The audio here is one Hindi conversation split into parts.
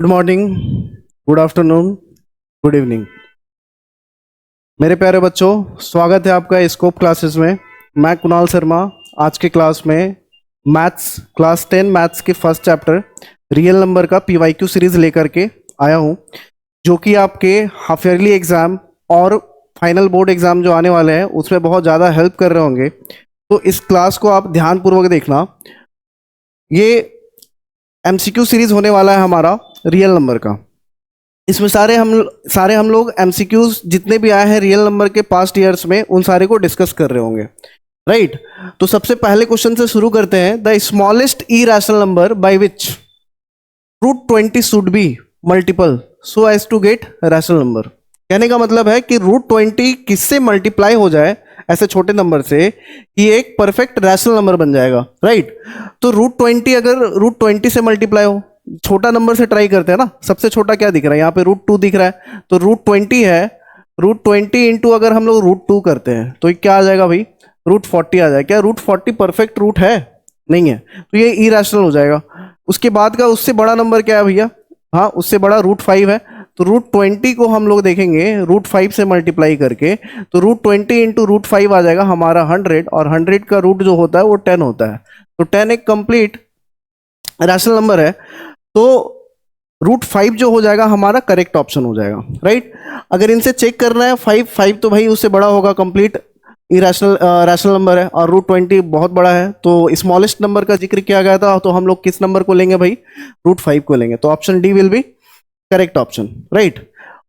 Good morning, good afternoon, good evening. मेरे प्यारे बच्चों, स्वागत है आपका स्कोप क्लासेस में। मैं कुणाल शर्मा आज के क्लास में मैथ्स क्लास 10 मैथ्स के फर्स्ट चैप्टर रियल नंबर का पीवाईक्यू सीरीज लेकर के आया हूं, जो कि आपके हाफ ईयरली एग्जाम और फाइनल बोर्ड एग्जाम जो आने वाले हैं उसमें बहुत ज़्यादा हेल्प कर रहे होंगे। तो इस क्लास को आप ध्यानपूर्वक देखना। ये एमसीक्यू सीरीज होने वाला है हमारा रियल नंबर का। इसमें सारे हम लोग एमसीक्यूज जितने भी आए हैं रियल नंबर के पास्ट ईयर्स में उन सारे को डिस्कस कर रहे होंगे, राइट। तो सबसे पहले क्वेश्चन से शुरू करते हैं। The smallest irrational number by which √20 should be multiple so as to get rational number. कहने का मतलब है कि √20 किससे मल्टीप्लाई हो जाए ऐसे छोटे नंबर से कि एक परफेक्ट रैशनल नंबर बन जाएगा, राइट। तो √20 अगर √20 से मल्टीप्लाई हो, छोटा नंबर से ट्राई करते हैं ना। सबसे छोटा क्या दिख रहा है यहाँ पे? √2 दिख रहा है, तो √20 है। √20 इंटू अगर हम लोग √2 करते हैं तो क्या आ जाएगा भाई? √40 आ जाएगा। क्या √40 परफेक्ट रूट है? नहीं है, तो ये इरेशनल हो जाएगा। उसके बाद का उससे बड़ा नंबर क्या है भैया? हाँ, उससे बड़ा √5 है। तो √20 को हम लोग देखेंगे √5 से मल्टीप्लाई करके, तो √20 इंटू √5 आ जाएगा हमारा 100, और 100 का रूट जो होता है वो 10 होता है। तो 10 एक कंप्लीट रैशनल नंबर है। तो √5 जो हो जाएगा हमारा करेक्ट ऑप्शन हो जाएगा, राइट। अगर इनसे चेक करना है 5 तो भाई उससे बड़ा होगा, कंप्लीट इरेशनल रैशनल नंबर है, और √20 बहुत बड़ा है। तो स्मॉलेस्ट नंबर का जिक्र किया गया था, तो हम लोग किस नंबर को लेंगे भाई? √5 को लेंगे। तो option D will be correct option, right.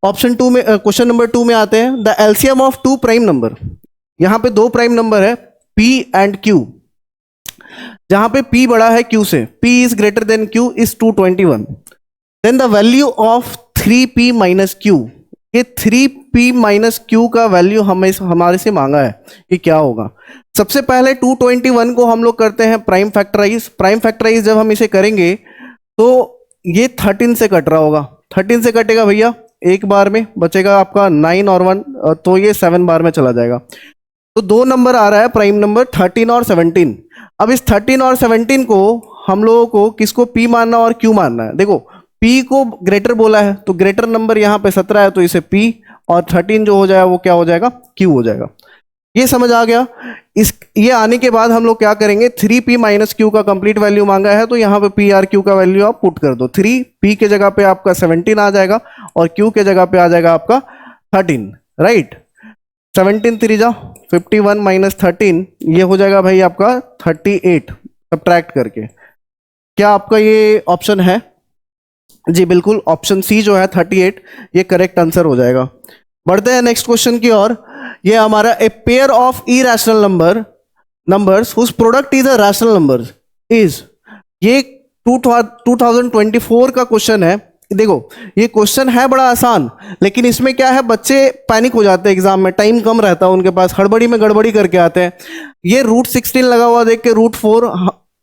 Option 2 में क्वेश्चन नंबर 2 में आते हैं। The LCM of 2 prime number. यहाँ पे 2 प्राइम नंबर है P एंड Q, जहां पे P बड़ा है Q से, P is greater than Q is 221। Then the value of 3P minus Q। ये 3P माइनस Q का वैल्यू हमारे से मांगा है, ये क्या होगा? सबसे पहले 221 को हम लोग करते हैं प्राइम फैक्टराइज। प्राइम फैक्टराइज जब हम इसे करेंगे तो ये 13 से कट रहा होगा। 13 से कटेगा भैया, एक बार में बचेगा आपका 9 और 1, तो ये 7 बार में चला जाएगा। तो 2 नंबर आ रहा है प्राइम नंबर, 13 और 17। अब इस 13 और 17 को हम लोगों को किसको P मानना और Q मानना है? देखो, P को ग्रेटर बोला है, तो ग्रेटर नंबर यहाँ पे 17 है, तो इसे P, और 13 जो हो जाएगा वो क्या हो जाएगा? Q हो जाएगा। ये समझ आ गया। ये आने के बाद हम लोग क्या करेंगे? 3P माइनस Q का कंप्लीट वैल्यू मांगा है, तो यहाँ पे P और Q का वैल्यू आप पुट कर दो। 3P के जगह पे आपका 17 आ जाएगा, और Q के जगह पे आ जाएगा आपका 13, राइट। 17 3 जा 51 माइनस 13, ये हो जाएगा भाई आपका 38 सब्ट्रैक्ट करके। क्या आपका ये ऑप्शन है? जी बिल्कुल, ऑप्शन सी जो है 38, ये करेक्ट आंसर हो जाएगा। बढ़ते हैं नेक्स्ट क्वेश्चन की ओर। ये हमारा a pair of irrational numbers whose product is a rational number is. ये 2024 का क्वेश्चन है। देखो, ये क्वेश्चन है बड़ा आसान, लेकिन इसमें क्या है, बच्चे पैनिक हो जाते हैं एग्जाम में, टाइम कम रहता है उनके पास, हड़बड़ी में गड़बड़ी करके आते हैं। ये √16 लगा हुआ देख के √4,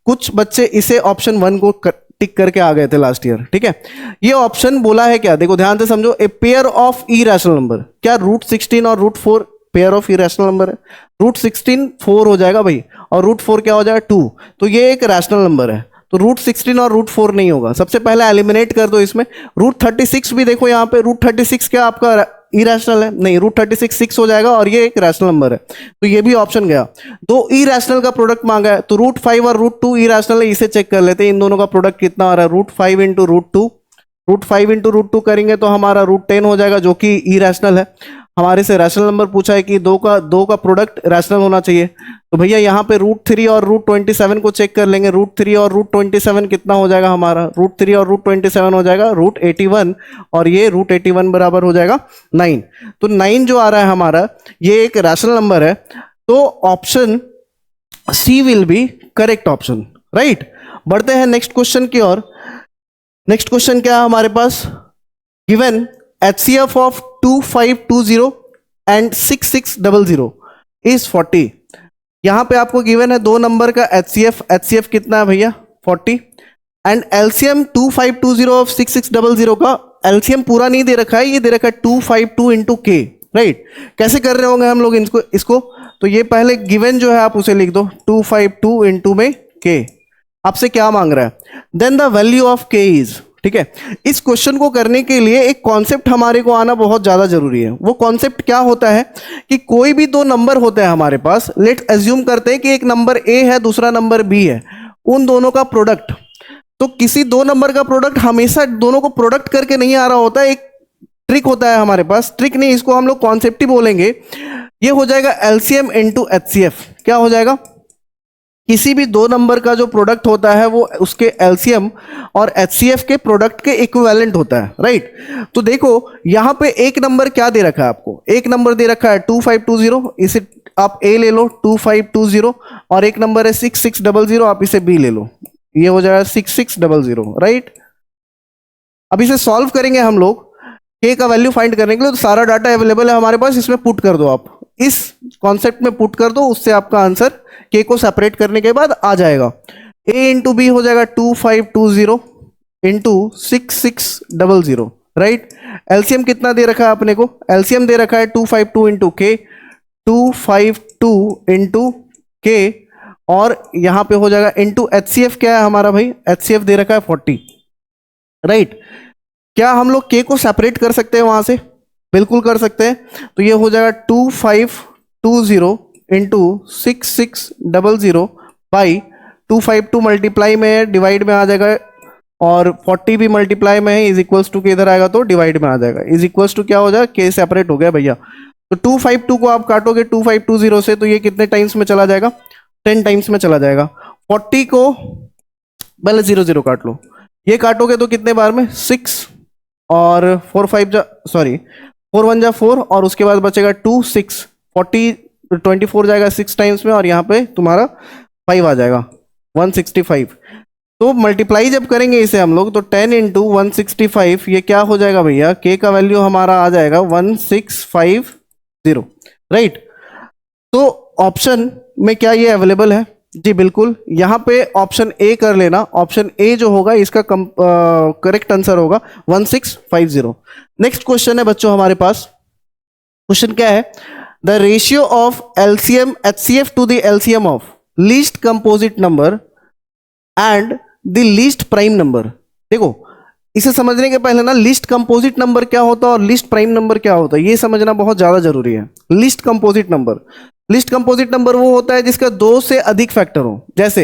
कुछ बच्चे इसे ऑप्शन 1 को टिक करके आ गए थे लास्ट ईयर, ठीक है। ये ऑप्शन बोला है क्या? देखो ध्यान से समझो, ए पेयर ऑफ इरेशनल नंबर। क्या √16 और √4 पेयर ऑफ इरेशनल नंबर है? √16 4 हो जाएगा भाई, और √4 क्या हो जाएगा? 2। तो ये एक रैशनल नंबर है, तो √16 और √4 नहीं होगा। सबसे पहले एलिमिनेट कर दो इसमें। √36 भी देखो यहाँ पे, √36 क्या आपका इरेशनल है? नहीं, √36 6 हो जाएगा, और ये एक रैशनल नंबर है, तो ये भी ऑप्शन गया। 2 इरेशनल का प्रोडक्ट मांगा है, तो √5 और √2 इरेशनल है, इसे चेक कर लेते हैं इन दोनों का प्रोडक्ट कितना आ रहा है। √5 इंटू √2, √5 इंटू √2 करेंगे तो हमारा √10 हो जाएगा, जो कि इरेशनल है। हमारे से रैशनल नंबर पूछा है कि दो का प्रोडक्ट रैशनल होना चाहिए, तो भैया यहाँ पे √3 और √27 को चेक कर लेंगे। √3 और √27 कितना हो जाएगा हमारा? √3 और √27 हो जाएगा √81, और ये √81 बराबर हो जाएगा 9। तो 9 जो आ रहा है हमारा, ये एक रैशनल नंबर है, तो option C will be correct option, right. बढ़ते हैं नेक्स्ट क्वेश्चन की ओर। नेक्स्ट क्वेश्चन क्या है हमारे पास? Given HCF of 2520 and 6600 is 40। यहां पे आपको गिवन है 2 नंबर का HCF कितना है भैया? 40। एंड LCM 2520 ऑफ 6600 का LCM पूरा नहीं दे रखा है, ये दे रखा है 252 इंटू K, राइट। कैसे कर रहे होंगे हम लोग इसको? तो ये पहले गिवन जो है आप उसे लिख दो, 252 इंटू में K। आपसे क्या मांग रहा है? Then the value of K is ठीक है। इस क्वेश्चन को करने के लिए एक कॉन्सेप्ट हमारे को आना बहुत ज्यादा जरूरी है। वो कॉन्सेप्ट क्या होता है कि कोई भी दो नंबर होते हैं हमारे पास, लेट्स अज्यूम करते हैं कि एक नंबर ए है, दूसरा नंबर बी है, उन दोनों का प्रोडक्ट। तो किसी दो नंबर का प्रोडक्ट हमेशा दोनों को प्रोडक्ट करके नहीं आ रहा होता है, एक ट्रिक होता है हमारे पास। ट्रिक नहीं, इसको हम लोग कॉन्सेप्ट ही बोलेंगे। ये हो जाएगा एलसीएम इनटू एचसीएफ। क्या हो जाएगा? किसी भी दो नंबर का जो प्रोडक्ट होता है वो उसके एलसीएम और एचसीएफ के प्रोडक्ट के इक्विवेलेंट होता है, राइट। तो देखो यहां पे एक नंबर क्या दे रखा है आपको, एक नंबर दे रखा है 2520, इसे आप ए ले लो 2520, और एक नंबर है 6600, आप इसे बी ले लो, ये हो जाएगा 6600, राइट। अब इसे सॉल्व करेंगे हम लोग के का वैल्यू फाइंड करने के लिए। तो सारा डाटा अवेलेबल है हमारे पास, इसमें पुट कर दो, आप इस कॉन्सेप्ट में पुट कर दो, उससे आपका आंसर के को सेपरेट करने के बाद आ जाएगा। ए इंटू बी हो जाएगा 2520 इंटू 6600, राइट। एलसीएम कितना दे रखा है अपने को? एलसीएम दे रखा है 252 इंटू के, 252 इंटू के, और यहां पे हो जाएगा इंटू एचसीएफ। क्या है हमारा भाई? एचसीएफ दे रखा है 40, राइट। क्या हम लोग के को सेपरेट कर सकते हैं वहां से? बिल्कुल कर सकते हैं। तो ये हो जाएगा 2520 इंटू 6600 बाई 252 मल्टीप्लाई में है, डिवाइड में आ जाएगा, और 40 भी मल्टीप्लाई में है, इज इक्वल्स टू के इधर आएगा तो डिवाइड में आ जाएगा, इज इक्वल्स टू क्या हो जाएगा? के सेपरेट हो गया भैया। तो 252 को आप काटोगे 2520 से, तो ये कितने टाइम्स में चला जाएगा? 10 टाइम्स में चला जाएगा। 40 को पहले 00 काट लो, ये काटोगे तो कितने बार में? 6, और 4 1 जा 4, और उसके बाद बचेगा 2 6, 40 24 जाएगा 6 टाइम्स में, और यहाँ पे तुम्हारा 5 आ जाएगा 165। तो मल्टीप्लाई जब करेंगे इसे हम लोग, तो 10 इंटू 165, ये क्या हो जाएगा भैया? के का वैल्यू हमारा आ जाएगा 1650, राइट। तो ऑप्शन में क्या ये अवेलेबल है? जी बिल्कुल। यहां पे ऑप्शन ए कर लेना, ऑप्शन ए जो होगा इसका करेक्ट आंसर होगा 1650। नेक्स्ट क्वेश्चन है बच्चों हमारे पास। क्वेश्चन क्या है? The ratio of LCM HCF to the LCM of least composite number and the least prime number. देखो इसे समझने के पहले ना लिस्ट कंपोजिट नंबर क्या होता है और लिस्ट प्राइम नंबर क्या होता है ये समझना बहुत ज्यादा जरूरी है। List composite number, list composite number वो होता है जिसका 2 से अधिक फैक्टर हो। जैसे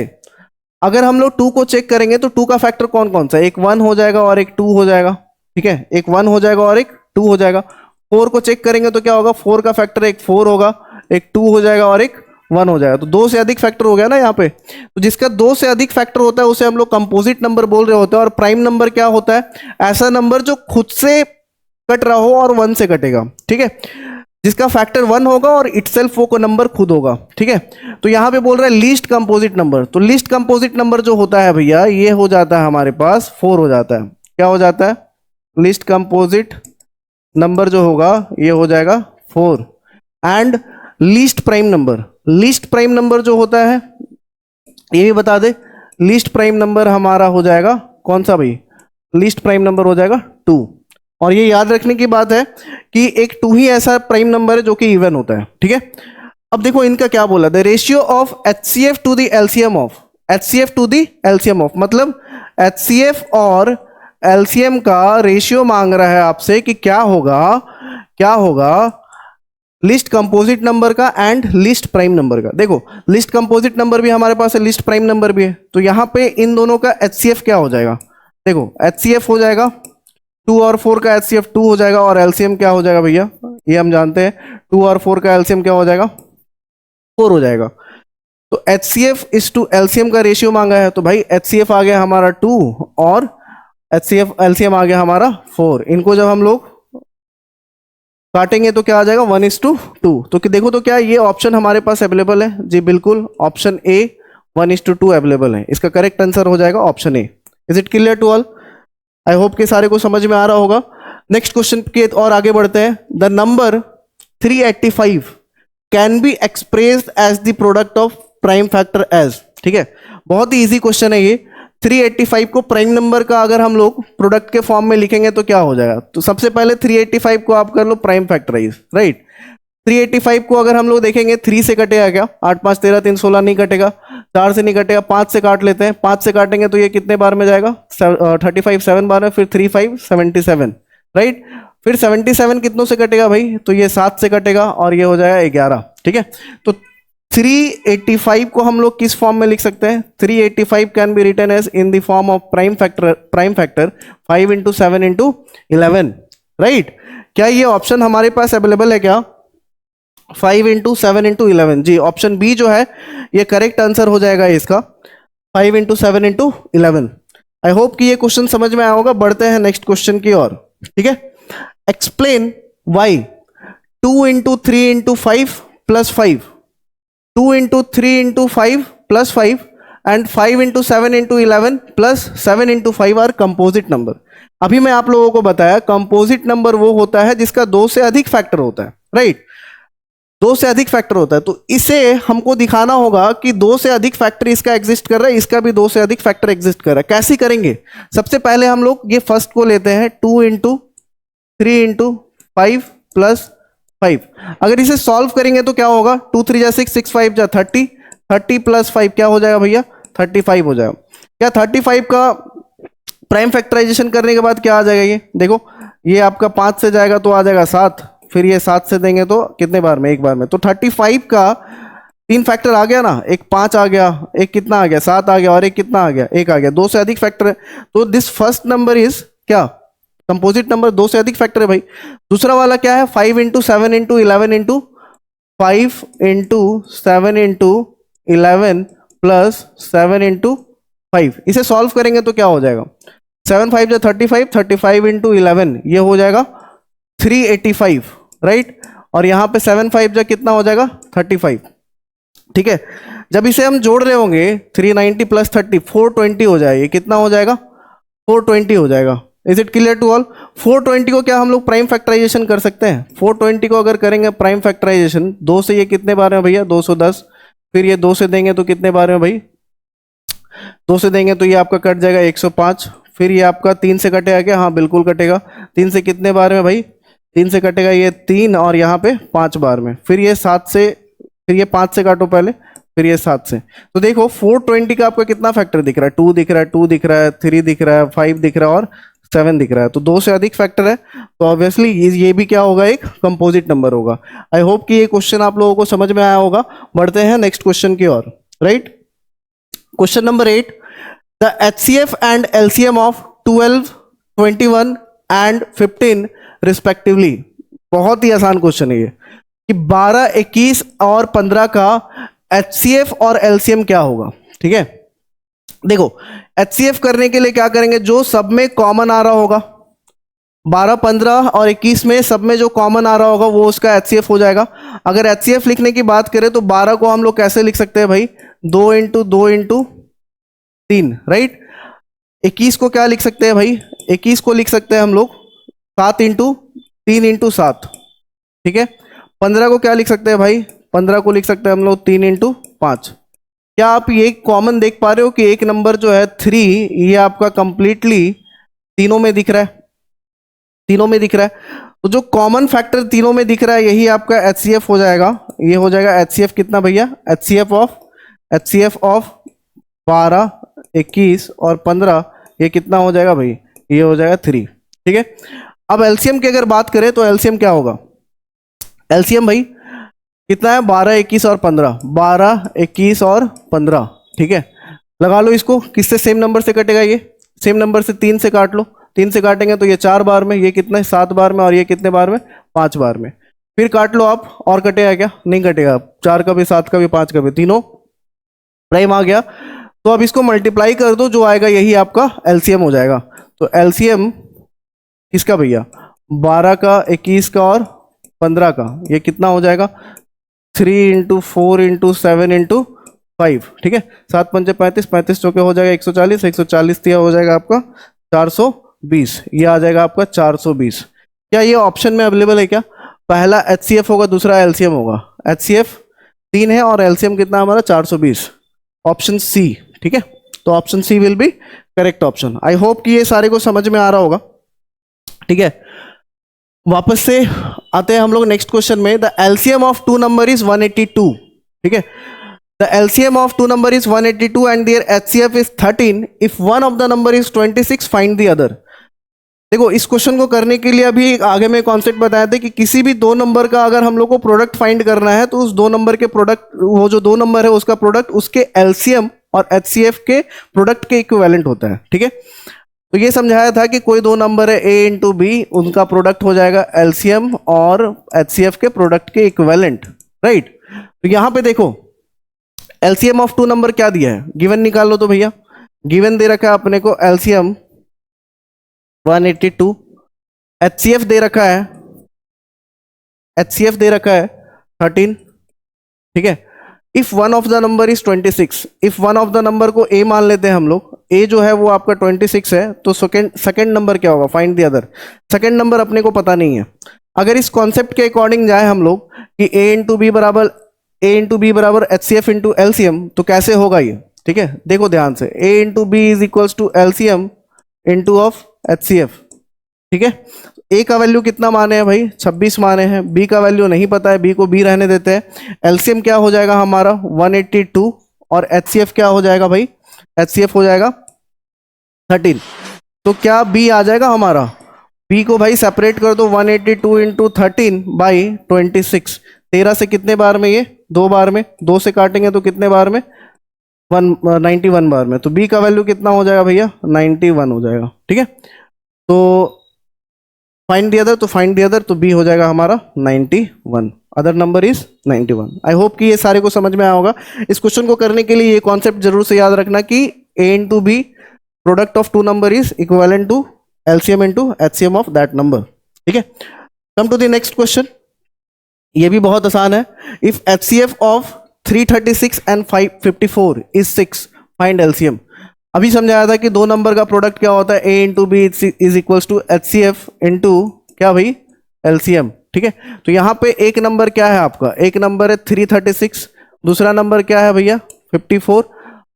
अगर हम लोग 2 को चेक करेंगे तो 2 का फैक्टर कौन कौन सा है? एक 1 हो जाएगा और एक 2 हो जाएगा, ठीक है, एक 1 हो जाएगा और एक 2 हो जाएगा। 4 को चेक करेंगे तो क्या होगा? 4 का फैक्टर एक 4 होगा, एक 2 हो जाएगा और एक 1 हो जाएगा। तो 2 से अधिक फैक्टर हो गया ना यहाँ पे। तो जिसका 2 से अधिक फैक्टर होता है उसे हम लोग कंपोजिट नंबर बोल रहे होते हैं। और प्राइम नंबर क्या होता है? ऐसा नंबर जो खुद से कट रहा हो और 1 से कटेगा, ठीक है, जिसका फैक्टर 1 होगा और इटसेल्फ वो नंबर खुद होगा, ठीक है। तो यहां पे बोल रहा है लीस्ट कंपोजिट नंबर। तो लीस्ट कंपोजिट नंबर जो होता है भैया ये हो जाता है हमारे पास 4 हो जाता है। क्या हो जाता है? लीस्ट कंपोजिट नंबर जो होगा ये हो जाएगा 4। And least prime number, least prime number जो होता है ये भी बता दे। लीस्ट प्राइम नंबर हमारा हो जाएगा कौन सा भाई? लीस्ट प्राइम नंबर हो जाएगा 2। और ये याद रखने की बात है कि एक 2 ही ऐसा प्राइम नंबर है जो कि इवन होता है, ठीक है। अब देखो इनका क्या बोला? The ratio of HCF to the LCM of, HCF to the LCM of मतलब एचसीएफ और एलसीएम का रेशियो मांग रहा है आपसे कि क्या होगा, क्या होगा लिस्ट कंपोजिट नंबर का एंड लिस्ट प्राइम नंबर का। देखो लिस्ट कंपोजिट नंबर भी हमारे पास है, लिस्ट प्राइम नंबर भी है। तो यहां पे इन दोनों का एचसीएफ क्या हो जाएगा? देखो एचसीएफ हो जाएगा 2 और 4 का एचसीएफ 2 हो जाएगा, और एलसीएम क्या हो जाएगा भैया? ये हम जानते हैं 2 और 4 का एलसीएम क्या हो जाएगा? 4 हो जाएगा। तो एचसीएफ इस टू एलसीएम का रेशियो मांगा है, तो भाई एचसीएफ आ गया हमारा 2 और एचसीएफ एलसीएम आ गया हमारा 4। इनको जब हम लोग काटेंगे तो क्या आ जाएगा? 1:2। तो देखो तो क्या ये ऑप्शन हमारे पास अवेलेबल है? जी बिल्कुल, ऑप्शन ए 1:2 अवेलेबल है। इसका करेक्ट आंसर हो जाएगा option A. Is it clear to all? I hope कि सारे को समझ में आ रहा होगा। नेक्स्ट क्वेश्चन के और आगे बढ़ते हैं। The number 385 can be expressed as the product of prime factor as, ठीक है, बहुत ही इजी क्वेश्चन है ये। 385 को प्राइम नंबर का अगर हम लोग प्रोडक्ट के फॉर्म में लिखेंगे तो क्या हो जाएगा? तो सबसे पहले 385 को आप कर लो प्राइम फैक्टराइज, राइट। 385 को अगर हम लोग देखेंगे 3 से कटेगा क्या? 8 5 13 3 16 नहीं कटेगा, 4 से नहीं कटेगा, 5 से काट लेते हैं, 5 से काटेंगे तो ये कितने बार में जाएगा? 35 7 बार में, फिर 3 5 77, राइट। फिर 77 कितनों से कटेगा भाई? तो ये 7 से कटेगा और ये हो जाएगा 11, ठीक है। तो 385 को हम लोग किस फॉर्म में लिख सकते हैं? 385 can be written as in the form of prime factor 5 into 7 into 11, right. क्या ये ऑप्शन हमारे पास अवेलेबल है क्या? 5 इंटू 7 इंटू 11, जी ऑप्शन बी जो है ये करेक्ट आंसर हो जाएगा इसका, 5 इंटू 7 इंटू 11। आई होप कि ये क्वेश्चन समझ में आया होगा। बढ़ते हैं नेक्स्ट क्वेश्चन की ओर, ठीक है। Explain why 2 into 3 into 5 plus 5, 2 into 3 into 5 plus 5 and 5 into 7 into 11 plus 7 into 5 are composite number. अभी मैं आप लोगों को बताया कंपोजिट नंबर वो होता है जिसका 2 से अधिक फैक्टर होता है, राइट। 2 से अधिक फैक्टर होता है, तो इसे हमको दिखाना होगा कि 2 से अधिक फैक्टर इसका एग्जिस्ट कर रहा है, इसका भी 2 से अधिक फैक्टर एग्जिस्ट कर रहा है। कैसे करेंगे? सबसे पहले हम लोग ये फर्स्ट को लेते हैं, 2 इंटू 3 इंटू 5 प्लस 5। अगर इसे सॉल्व करेंगे तो क्या होगा? 2 3 जा 6, 6 5 जा 30, 30 प्लस 5 क्या हो जाएगा भैया? 35 हो जाएगा। क्या 35 का प्राइम फैक्टराइजेशन करने के बाद क्या आ जाएगा? ये देखो, ये आपका 5 से जाएगा तो आ जाएगा 7, फिर ये 7 से देंगे तो कितने बार में? एक बार में। तो 35 का 3 फैक्टर आ गया ना, एक 5 आ गया, एक कितना आ गया? 7 आ गया, और एक कितना आ गया? 1 आ गया। 2 से अधिक फैक्टर है, तो दिस फर्स्ट नंबर इज क्या? कंपोजिट नंबर, 2 से अधिक फैक्टर है भाई। दूसरा वाला क्या है? 5 into 7 into 11 into 5 into 7 into 11 plus 7 into 5। इसे सॉल्व करेंगे तो क्या हो जाएगा? 7 5 जो 35, 35 इंटू 11 ये हो जाएगा 385, राइट। और यहां पे 7 5 जो कितना हो जाएगा? 35, ठीक है। जब इसे हम जोड़ रहे होंगे 390 प्लस 30 420 हो जाएगा। कितना हो जाएगा? 420 हो जाएगा। Is it clear to all? 420 को क्या हम लोग प्राइम फैक्टराइजेशन कर सकते हैं? 420 को अगर करेंगे प्राइम फैक्टराइजेशन, 2 से ये कितने बार में भैया? 210, फिर ये 2 से देंगे तो कितने बार में भाई? 2 से देंगे तो ये आपका कट जाएगा 105, फिर ये आपका 3 से कटेगा क्या? हाँ बिल्कुल कटेगा। 3 से कितने बार में भाई? 3 से कटेगा ये 3, और यहाँ पे 5 बार में। फिर ये 7 से, फिर ये 5 से काटो पहले, फिर ये 7 से। तो देखो 420 का आपका कितना फैक्टर दिख रहा है? 2 दिख रहा है, 2 दिख रहा है, 3 दिख रहा है, 5 दिख रहा है और 7 दिख रहा है। तो 2 से अधिक फैक्टर है, तो ऑब्वियसली ये भी क्या होगा? एक कंपोजिट नंबर होगा। आई होप कि ये क्वेश्चन आप लोगों को समझ में आया होगा। बढ़ते हैं नेक्स्ट क्वेश्चन की ओर, right. Question number 8, the HCF and LCM of 12 21 and 15 respectively. बहुत ही आसान क्वेश्चन है ये, कि 12 21 और 15 का HCF और LCM क्या होगा, ठीक है। देखो HCF करने के लिए क्या करेंगे? जो सब में कॉमन आ रहा होगा, 12 15 और 21 में सब में जो कॉमन आ रहा होगा वो उसका HCF हो जाएगा। अगर HCF लिखने की बात करें तो 12 को हम लोग कैसे लिख सकते हैं भाई? 2 इंटू 2 इंटू 3, राइट। 21 को क्या लिख सकते हैं भाई? 21 को लिख सकते हैं हम लोग 7 इंटू 3 इंटू 7, ठीक है। 15 को क्या लिख सकते हैं भाई? 15 को लिख सकते हैं हम लोग 3 इंटू 5। क्या आप ये कॉमन देख पा रहे हो कि एक नंबर जो है 3, ये आपका कंप्लीटली तीनों में दिख रहा है, तीनों में दिख रहा है। तो जो कॉमन फैक्टर तीनों में दिख रहा है यही आपका HCF हो जाएगा। ये हो जाएगा HCF कितना भैया? HCF ऑफ 12 21 और 15, ये कितना हो जाएगा भाई? ये हो जाएगा 3, ठीक है। अब LCM की अगर बात करें तो LCM क्या होगा? LCM भाई कितना है? 12 21 और 15, 12 21 और 15, ठीक है। लगा लो इसको, किससे सेम नंबर से कटेगा? ये सेम नंबर से 3 से काट लो, 3 से काटेंगे तो ये 4 बार में, ये कितना है? 7 बार में, और ये कितने बार में? 5 बार में। फिर काट लो आप, और कटेगा क्या? नहीं कटेगा। 4 का भी, 7 का भी, 5 का भी, तीनों प्राइम आ गया। तो अब इसको मल्टीप्लाई कर दो, जो आएगा यही आपका LCM हो जाएगा। तो LCM किसका भैया? 12 का, 21 का और 15 का, ये कितना हो जाएगा? 3 इंटू 4 इंटू 7 इंटू 5, ठीक है। 7 पंचे 35, 35 चौके हो जाएगा 140, 140 दिया हो जाएगा आपका 420, ये आ जाएगा आपका 420। क्या ये ऑप्शन में अवेलेबल है क्या? पहला HCF होगा, दूसरा LCM होगा। HCF 3 है और LCM कितना हमारा? 420, ऑप्शन सी, ठीक है। तो option C will be correct option. I hope कि ये सारे को समझ में आ रहा होगा, ठीक है। वापस से आते हैं हम लोग नेक्स्ट क्वेश्चन में। The LCM of two number is 182, ठीक है। The LCM of two number is 182 and their HCF is 13। If one of the number is 26, find the other. देखो इस क्वेश्चन को करने के लिए अभी आगे में कॉन्सेप्ट बताया था कि किसी भी दो नंबर का अगर हम लोग को प्रोडक्ट फाइंड करना है तो उस दो नंबर के प्रोडक्ट, वो जो दो नंबर है उसका प्रोडक्ट उसके एलसीएम और एचसीएफ के प्रोडक्ट के इक्विवेलेंट होता है, ठीक है। तो ये समझाया था कि कोई दो नंबर है ए इंटू बी, उनका प्रोडक्ट हो जाएगा एलसीएम और एचसीएफ के प्रोडक्ट के इक्विवेलेंट, राइट। तो यहां पे देखो एलसीएम ऑफ टू नंबर क्या दिया है, गिवन निकाल लो। तो भैया गिवन दे रखा है अपने को एलसीएम 182, एचसीएफ दे रखा है, एचसीएफ दे रखा है 13, ठीक है। If one of the number is 26, if one of the number को ए मान लेते हैं हम लोग, ए जो है वो आपका 26 है, तो सेकंड नंबर क्या होगा, find the other. Second number अपने को पता नहीं है। अगर इस कॉन्सेप्ट के अकॉर्डिंग जाए हम लोग कि ए इंटू बी बराबर H C F into LCM, तो कैसे होगा ये, ठीक है। देखो ध्यान से, A into B is equals to LCM into of H C F, ठीक है। ए का वैल्यू कितना माने हैं भाई, 26 माने हैं। बी का वैल्यू नहीं पता है, बी को बी रहने देते हैं। एलसीएम क्या हो जाएगा हमारा 182 और एचसीएफ क्या हो जाएगा भाई, एचसीएफ हो जाएगा 13। तो क्या बी आ जाएगा हमारा, बी को भाई सेपरेट कर दो, 182 इंटू 13 बाई 26। 13 से कितने बार में, ये 2 बार में, 2 से काटेंगे तो कितने बार में, 91 बार में। तो बी का वैल्यू कितना हो जाएगा भैया, 91 हो जाएगा, ठीक है। तो फाइंड द अदर, तो फाइंड द अदर, तो बी हो जाएगा हमारा 91, other number is 91। I hope कि ये सारे को समझ में आया होगा। इस क्वेश्चन को करने के लिए ये कॉन्सेप्ट जरूर से याद रखना कि A into B product of two number is equivalent to LCM into HCM of that number, ठीक है। Come to the next question, ये भी बहुत आसान है। If HCF of 336 and 554 is 6, find LCM. अभी समझाया था कि दो नंबर का प्रोडक्ट क्या होता है, A into B is equals to H C F into क्या भाई, एलसीएम, ठीक है। तो यहाँ पे एक नंबर क्या है आपका, एक नंबर है 336, दूसरा नंबर क्या है भैया 54,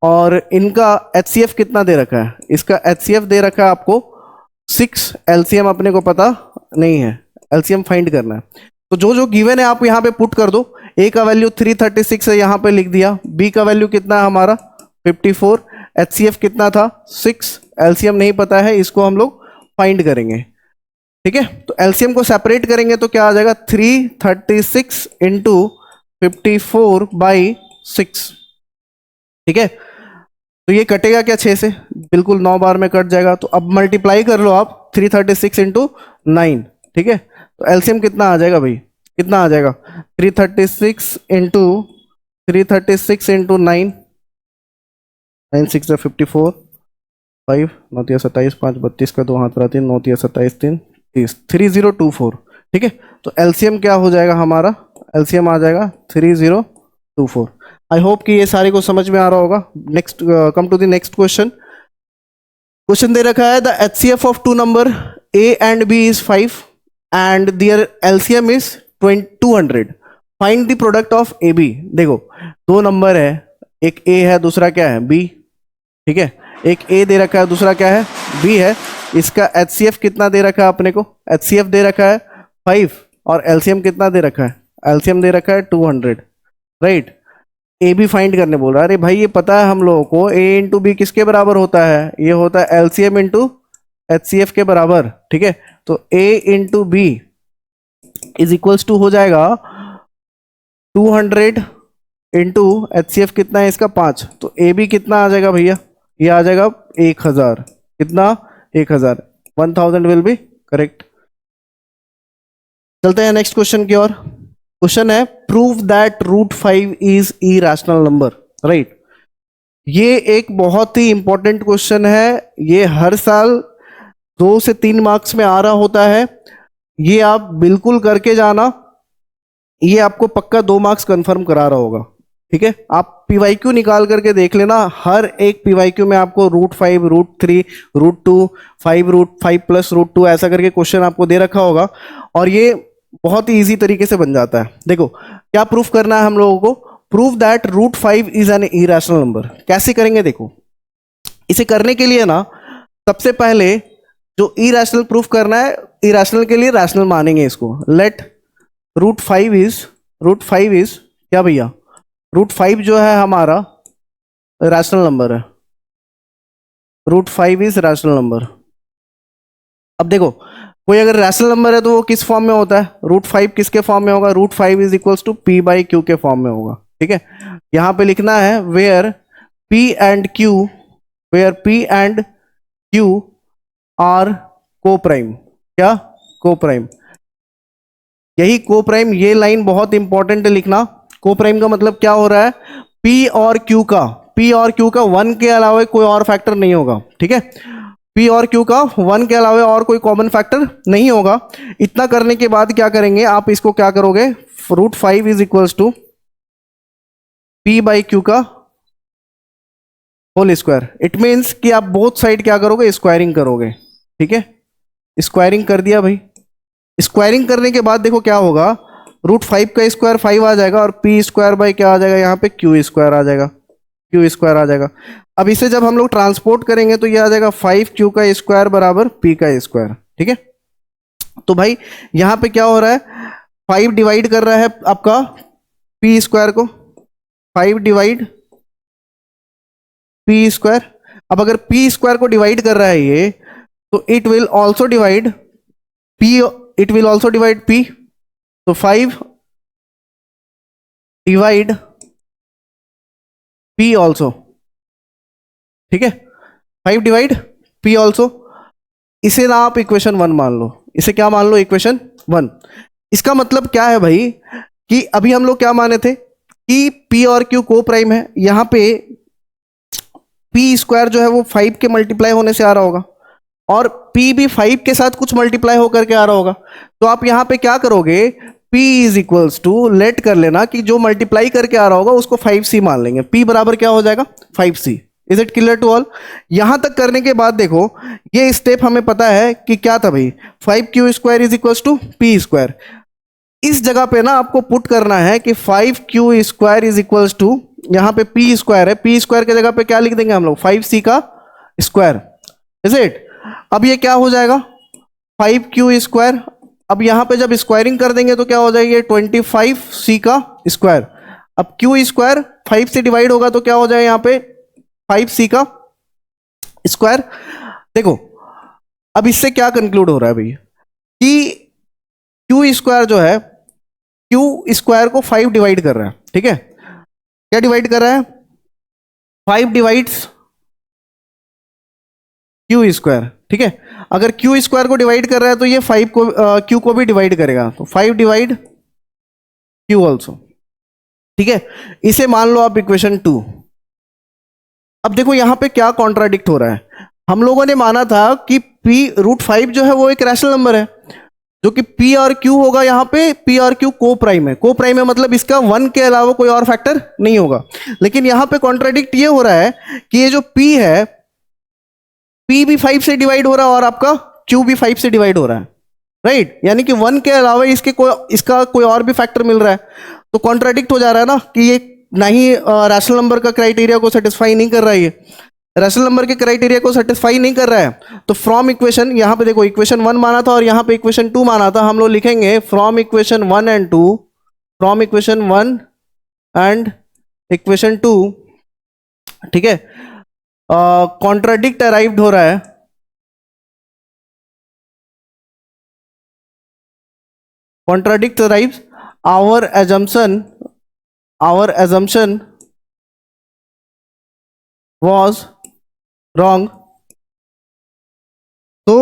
और इनका एचसीएफ कितना दे रखा है, इसका एचसीएफ दे रखा है आपको 6, एलसीएम अपने को पता नहीं है, एलसीएम फाइंड करना है। तो जो जो गिवन है आप यहाँ पे पुट कर दो। ए का वैल्यू 336 है, यहाँ पे लिख दिया। बी का वैल्यू कितना है हमारा 54, एचसीएफ कितना था 6, एलसीएम नहीं पता है, इसको हम लोग फाइंड करेंगे, ठीक है। तो एलसीएम को सेपरेट करेंगे तो क्या आ जाएगा, 336 इंटू 54 बाई 6, ठीक है। तो ये कटेगा क्या 6 से, बिल्कुल 9 बार में कट जाएगा। तो अब मल्टीप्लाई कर लो आप 336 इंटू 9, ठीक है। तो एलसीएम कितना आ जाएगा भाई, कितना आ जाएगा 336 इंटू 9, 9 6 54, 5 9 3 27, 5 32 का 2 हाथ रहा 3, 9 3 27 3 30, 3024, ठीक है। तो एलसीएम क्या हो जाएगा हमारा, एलसीएम आ जाएगा 3024। आई होप कि ये सारे को समझ में आ रहा होगा। Next, come to the next question. Question दे रखा है the HCF of two number A and B is 5 and their LCM is 200, find the product of A B. देखो दो नंबर है, एक ए है दूसरा क्या है बी, ठीक है। एक ए दे रखा है दूसरा क्या है बी है। इसका एचसीएफ कितना दे रखा है अपने को, एचसीएफ दे रखा है 5 और एलसीएम कितना दे रखा है, एलसीएम दे रखा है 200, राइट। ए बी फाइंड करने बोल रहा है। अरे भाई ये पता है हम लोगों को ए इंटू बी किसके बराबर होता है, ये होता है एलसीएम इंटू एचसीएफ के बराबर, ठीक है। तो A into B is equals to हो जाएगा 200 इंटू एचसीएफ कितना है इसका 5, तो ए बी कितना आ जाएगा भैया, ये आ जाएगा 1000, कितना 1000, 1000 विल बी करेक्ट। चलते हैं नेक्स्ट क्वेश्चन की ओर। क्वेश्चन है prove that root 5 is irrational number, right. ये एक बहुत ही इंपॉर्टेंट क्वेश्चन है, ये हर साल 2 से 3 मार्क्स में आ रहा होता है। ये आप बिल्कुल करके जाना, ये आपको पक्का 2 मार्क्स कंफर्म करा रहा होगा, ठीक है। आप पीवाईक्यू निकाल करके देख लेना, हर एक पीवाईक्यू में आपको root 5, root 3, root 2, 5 root 5 plus root 2 ऐसा करके क्वेश्चन आपको दे रखा होगा, और ये बहुत ही इजी तरीके से बन जाता है। देखो क्या प्रूफ करना है हम लोगों को, prove that root 5 is an irrational number. कैसे करेंगे देखो, इसे करने के लिए ना सबसे पहले जो इरेशनल प्रूफ करना है, इरेशनल के लिए रैशनल मानेंगे इसको। लेट रूट फाइव इज क्या भैया, रूट फाइव जो है हमारा रैशनल नंबर है, root five is rational number. अब देखो कोई अगर रैशनल नंबर है तो वो किस फॉर्म में होता है, रूट फाइव किसके फॉर्म में होगा, root five is equals to P by Q के फॉर्म में होगा। ठीक है, यहां पे लिखना है where P and Q are coprime. क्या, को प्राइम। यही को प्राइम, ये लाइन बहुत इंपॉर्टेंट है लिखना। को प्राइम का मतलब क्या हो रहा है, पी और क्यू का वन के अलावा कोई और फैक्टर नहीं होगा। ठीक है, पी और क्यू का वन के अलावा और कोई कॉमन फैक्टर नहीं होगा। इतना करने के बाद क्या करेंगे आप, इसको क्या करोगे, root five is equals to P by Q का होल स्क्वायर। इट मीन्स कि आप बोथ साइड क्या करोगे, स्क्वायरिंग करोगे। ठीक है, स्क्वायरिंग कर दिया भाई। स्क्वायरिंग करने के बाद देखो क्या होगा, रूट फाइव का स्क्वायर फाइव आ जाएगा और पी स्क्वायर बाई क्या आ जाएगा, यहाँ पे क्यू स्क्वायर आ जाएगा, क्यू स्क्वायर आ जाएगा। अब इसे जब हम लोग ट्रांसपोर्ट करेंगे तो ये आ जाएगा फाइव क्यू का स्क्वायर बराबर पी का स्क्वायर। ठीक है, तो भाई यहां पे क्या हो रहा है, फाइव डिवाइड कर रहा है आपका पी स्क्वायर को, फाइव डिवाइड पी स्क्वायर। अब अगर पी स्क्वायर को डिवाइड कर रहा है ये, तो it will also divide P, तो फाइव डिवाइड पी ऑल्सो। ठीक है, फाइव डिवाइड पी ऑल्सो। इसे ना आप इक्वेशन वन मान लो, इसे क्या मान लो, इक्वेशन वन। इसका मतलब क्या है भाई, कि अभी हम लोग क्या माने थे कि पी और क्यू को प्राइम है, यहां पे पी स्क्वायर जो है वो फाइव के मल्टीप्लाई होने से आ रहा होगा और पी भी फाइव के साथ कुछ मल्टीप्लाई होकर के आ रहा होगा। तो आप यहां पे क्या करोगे, P is equals to, let कर लेना कि जो मल्टीप्लाई करके आ रहा होगा उसको 5C मान लेंगे। P बराबर क्या हो जाएगा, 5C। Is it clear to all? यहां तक करने के बाद देखो ये स्टेप हमें पता है कि क्या था भाई, 5Q square is equals to P square. इस जगह पे ना आपको पुट करना है कि 5Q square is equals to, यहां पे P स्क्वायर है, P स्क्वायर के जगह पे क्या लिख देंगे हम लोग, 5C का स्क्वायर। Is it? अब ये क्या हो जाएगा, 5Q स्क्वायर। अब यहां पे जब स्क्वायरिंग कर देंगे तो क्या हो जाएगा, 25C का स्क्वायर। अब Q स्क्वायर 5 से डिवाइड होगा तो क्या हो जाएगा यहाँ पे 5C का स्क्वायर। देखो अब इससे क्या कंक्लूड हो रहा है भैया कि Q स्क्वायर जो है, Q स्क्वायर को 5 डिवाइड कर रहा है। ठीक है, क्या डिवाइड कर रहा है, 5 डिवाइड्स Q स्क्वायर। ठीक है, अगर Q स्क्वायर को डिवाइड कर रहा है तो ये 5 को Q को भी डिवाइड करेगा, तो 5 डिवाइड Q ऑल्सो। ठीक है, इसे मान लो आप इक्वेशन 2। अब देखो यहां पे क्या कॉन्ट्राडिक्ट हो रहा है, हम लोगों ने माना था कि P रूट 5 जो है वो एक रैशनल नंबर है, जो कि P और Q होगा, यहां पे P और Q को प्राइम है। को प्राइम है मतलब इसका 1 के अलावा कोई और फैक्टर नहीं होगा। लेकिन यहां पे कॉन्ट्राडिक्ट ये हो रहा है कि ये जो P है, P भी 5 से डिवाइड हो रहा है और आपका Q भी 5 से डिवाइड हो रहा है, राइट? यानी कि 1 के अलावा इसका कोई और भी फैक्टर मिल रहा है। तो कॉन्ट्राडिक्ट हो जा रहा है ना कि ये ना ही रैशनल नंबर का क्राइटेरिया को सेटिस्फाई नहीं कर रहा है, ये रैशनल नंबर के क्राइटेरिया को सेटिस्फाई नहीं कर रहा है। तो फ्रॉम इक्वेशन, यहां पे देखो इक्वेशन 1 माना था और यहां पे इक्वेशन 2 माना था, हम लोग लिखेंगे from equation 1 and 2, from equation 1 and equation 2। ठीक है, कॉन्ट्राडिक्ट अराइव्ड हो रहा है, contradict arrives, our assumption was wrong। तो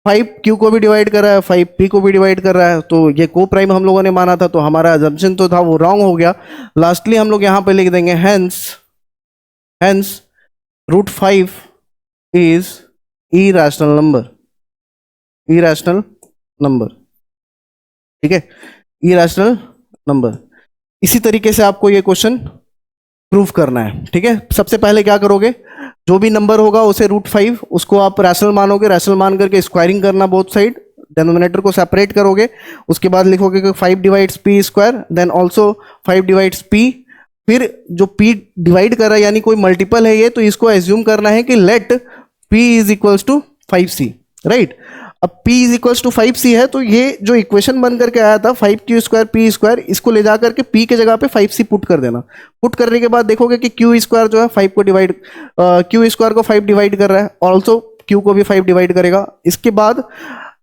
5Q को भी डिवाइड कर रहा है, 5P को भी डिवाइड कर रहा है, तो ये को प्राइम हम लोगों ने माना था, तो हमारा assumption तो था वो रॉन्ग हो गया। लास्टली हम लोग यहां पे लिख देंगे hence root 5 is irrational number. ठीक है, irrational नंबर। इसी तरीके से आपको ये क्वेश्चन प्रूफ करना है। ठीक है, सबसे पहले क्या करोगे, जो भी नंबर होगा उसे रूट 5 उसको आप रैशनल मानोगे, रैशनल मान करके स्क्वायरिंग करना बोथ साइड, डिनोमिनेटर को सेपरेट करोगे, उसके बाद लिखोगे कि 5 divides P square, then also 5 divides P। फिर जो P डिवाइड कर रहा है यानी कोई मल्टीपल है ये, तो इसको एज्यूम करना है कि let P is equals to 5c, right. अब p is equals to 5c है, तो ये जो इक्वेशन बन करके आया था 5q² p², इसको ले जा करके p के जगह पे 5c पुट कर देना। पुट करने के बाद देखोगे कि q² जो है 5 को डिवाइड, q² को 5 डिवाइड कर रहा है, ऑल्सो q को भी 5 डिवाइड करेगा। इसके बाद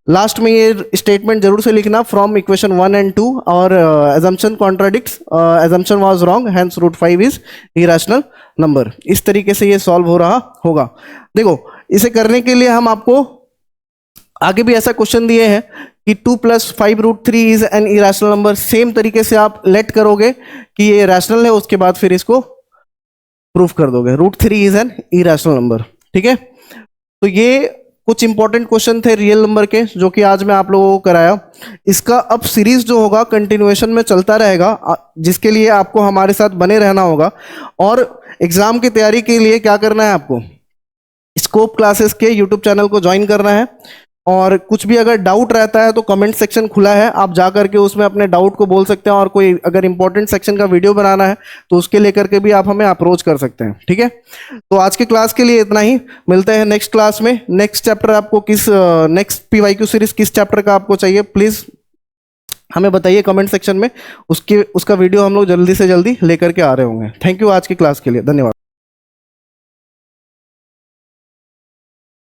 लास्ट में ये स्टेटमेंट जरूर से लिखना, फ्रॉम इक्वेशन 1 एंड 2 और assumption contradicts, assumption was wrong, hence √5 is irrational number। इस तरीके से ये सॉल्व हो रहा होगा। देखो, इसे करने के लिए हम आपको आगे भी ऐसा क्वेश्चन दिए हैं कि 2 + 5√3 is an irrational number. Same तरीके से आप लेट करोगे कि ये रैशनल है, उसके बाद फिर इसको प्रूफ कर दोगे, √3 इज एन इरेशनल नंबर। ठीक है, तो ये कुछ इंपॉर्टेंट क्वेश्चन थे रियल नंबर के, जो कि आज मैं आप लोगों को कराया। इसका अब सीरीज जो होगा कंटिन्यूएशन में चलता रहेगा, जिसके लिए आपको हमारे साथ बने रहना होगा। और एग्जाम की तैयारी के लिए क्या करना है, आपको स्कोप क्लासेस के यूट्यूब चैनल को ज्वाइन करना है। और कुछ भी अगर डाउट रहता है तो कमेंट सेक्शन खुला है, आप जा करके उसमें अपने डाउट को बोल सकते हैं। और कोई अगर इंपॉर्टेंट सेक्शन का वीडियो बनाना है तो उसके लेकर के भी आप हमें अप्रोच कर सकते हैं। ठीक है, तो आज के क्लास के लिए इतना ही, मिलते हैं नेक्स्ट क्लास में। नेक्स्ट चैप्टर आपको किस, नेक्स्ट PYQ सीरीज किस चैप्टर का आपको चाहिए, प्लीज हमें बताइए कमेंट सेक्शन में। उसका वीडियो हम लोग जल्दी से जल्दी लेकर के आ रहे होंगे। थैंक यू आज की क्लास के लिए, धन्यवाद।